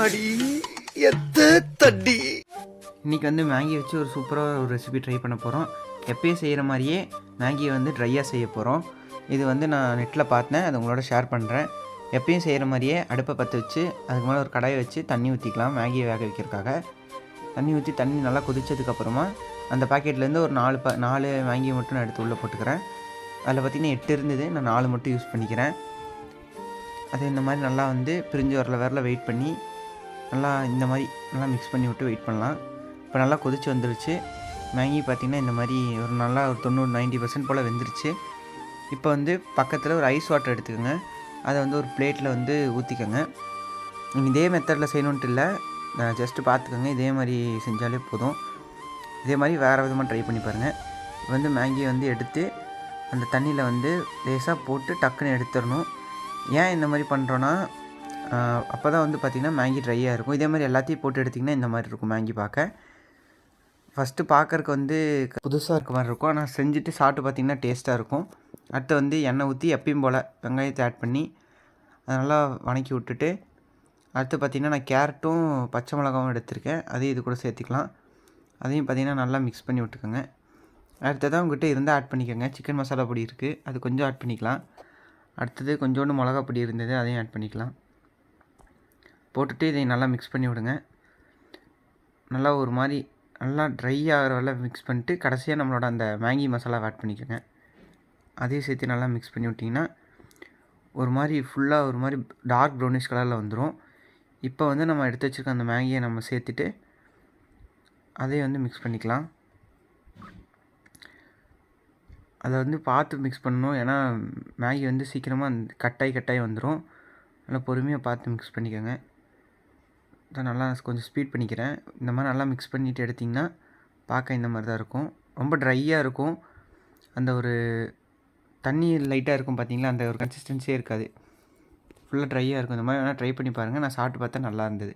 அடி எத்த தடி. இன்றைக்கி வந்து மேகி வச்சு ஒரு சூப்பராக ஒரு ரெசிபி ட்ரை பண்ண போகிறோம். எப்பயும் செய்கிற மாதிரியே மேகியை வந்து ட்ரையாக செய்ய போகிறோம். இது வந்து நான் நெட்டில் பார்த்தேன், அதை உங்களோட ஷேர் பண்ணுறேன். எப்பயும் செய்கிற மாதிரியே அடுப்பை பற்ற வச்சு அதுக்கு மேலே ஒரு கடாயை வச்சு தண்ணி ஊற்றிக்கலாம். மேகியை வேக வைக்கிறதுக்காக தண்ணி ஊற்றி தண்ணி நல்லா கொதிச்சதுக்கப்புறமா அந்த பாக்கெட்லேருந்து ஒரு 4 மேகியை மட்டும் நான் எடுத்து உள்ளே போட்டுக்கிறேன். அதில் பார்த்திங்கன்னா 8 இருந்தது, நான் 4 மட்டும் யூஸ் பண்ணிக்கிறேன். அது இந்த மாதிரி நல்லா வந்து பிரிஞ்சு வரல வெயிட் பண்ணி நல்லா இந்த மாதிரி நல்லா மிக்ஸ் பண்ணி விட்டு வெயிட் பண்ணலாம். இப்போ நல்லா கொதிச்சு வந்துருச்சு. மேகி பார்த்திங்கன்னா இந்த மாதிரி ஒரு நல்லா ஒரு 90% போல் வெந்துருச்சு. இப்போ வந்து பக்கத்தில் ஒரு ஐஸ் வாட்டர் எடுத்துக்கோங்க. அதை வந்து ஒரு பிளேட்டில் வந்து ஊற்றிக்கோங்க. நீங்கள் இதே மெத்தடில் செய்யணுன்ட்டு இல்லை, ஜஸ்ட்டு பார்த்துக்கோங்க. இதே மாதிரி செஞ்சாலே போதும். இதே மாதிரி வேறு விதமாக ட்ரை பண்ணி பாருங்கள். வந்து மேகியை வந்து எடுத்து அந்த தண்ணியில் வந்து லேசாக போட்டு டக்குன்னு எடுத்துடணும். ஏன் இந்த மாதிரி பண்ணுறோன்னா, அப்போ தான் வந்து பார்த்திங்கன்னா மேகி ட்ரையாக இருக்கும். இதே மாதிரி எல்லாத்தையும் போட்டு எடுத்திங்கன்னா இந்த மாதிரி இருக்கும் மேகி பார்க்க. ஃபஸ்ட்டு பார்க்குறக்கு வந்து புதுசாக இருக்க மாதிரி இருக்கும், ஆனால் செஞ்சுட்டு சாப்பிட்டு பார்த்திங்கன்னா டேஸ்ட்டாக இருக்கும். அடுத்து வந்து எண்ணெய் ஊற்றி எப்பயும் போல் வெங்காயத்தை ஆட் பண்ணி அதை நல்லா வணக்கி விட்டுட்டு, அடுத்து பார்த்திங்கன்னா நான் கேரட்டும் பச்சை மிளகாவும் எடுத்திருக்கேன், அதையும் இது கூட சேர்த்துக்கலாம். அதையும் பார்த்திங்கன்னா நல்லா மிக்ஸ் பண்ணி விட்டுக்கோங்க. அடுத்ததான் உங்கள்கிட்ட இருந்தால் ஆட் பண்ணிக்கோங்க. சிக்கன் மசாலா பொடி இருக்குது, அது கொஞ்சம் ஆட் பண்ணிக்கலாம். அடுத்தது கொஞ்சோண்டு மிளகா பொடி இருந்தது, அதையும் ஆட் பண்ணிக்கலாம். போட்டுட்டு இதை நல்லா மிக்ஸ் பண்ணி விடுங்க. நல்லா ஒரு மாதிரி நல்லா ட்ரை ஆகிற வரை மிக்ஸ் பண்ணிட்டு கடைசியாக நம்மளோட அந்த மேகி மசாலாவை ஆட் பண்ணிக்கோங்க. அதையும் சேர்த்து நல்லா மிக்ஸ் பண்ணி விட்டிங்கன்னா ஒரு மாதிரி ஃபுல்லாக ஒரு மாதிரி டார்க் ப்ரௌனிஷ் கலரில் வந்துடும். இப்போ வந்து நம்ம எடுத்து வச்சுருக்க அந்த மேகியை நம்ம சேர்த்துட்டு அதையும் வந்து மிக்ஸ் பண்ணிக்கலாம். அதை வந்து பார்த்து மிக்ஸ் பண்ணணும், ஏன்னா மேகி வந்து சீக்கிரமாக கட்டாய் வந்துடும். நல்லா பொறுமையாக பார்த்து மிக்ஸ் பண்ணிக்கோங்க. அதை நல்லா கொஞ்சம் ஸ்பீட் பண்ணிக்கிறேன். இந்த மாதிரி நல்லா மிக்ஸ் பண்ணிவிட்டு எடுத்திங்கன்னா பார்க்க இந்த மாதிரி தான் இருக்கும். ரொம்ப ட்ரையாக இருக்கும், அந்த ஒரு தண்ணி லைட்டாக இருக்கும் பார்த்திங்களா, அந்த ஒரு கன்சிஸ்டன்சியே இருக்காது, ஃபுல்லாக ட்ரையாக இருக்கும். இந்த மாதிரி வேணால் ட்ரை பண்ணி பாருங்கள். நான் சாப்பிட்டு பார்த்தா நல்லா இருந்தது.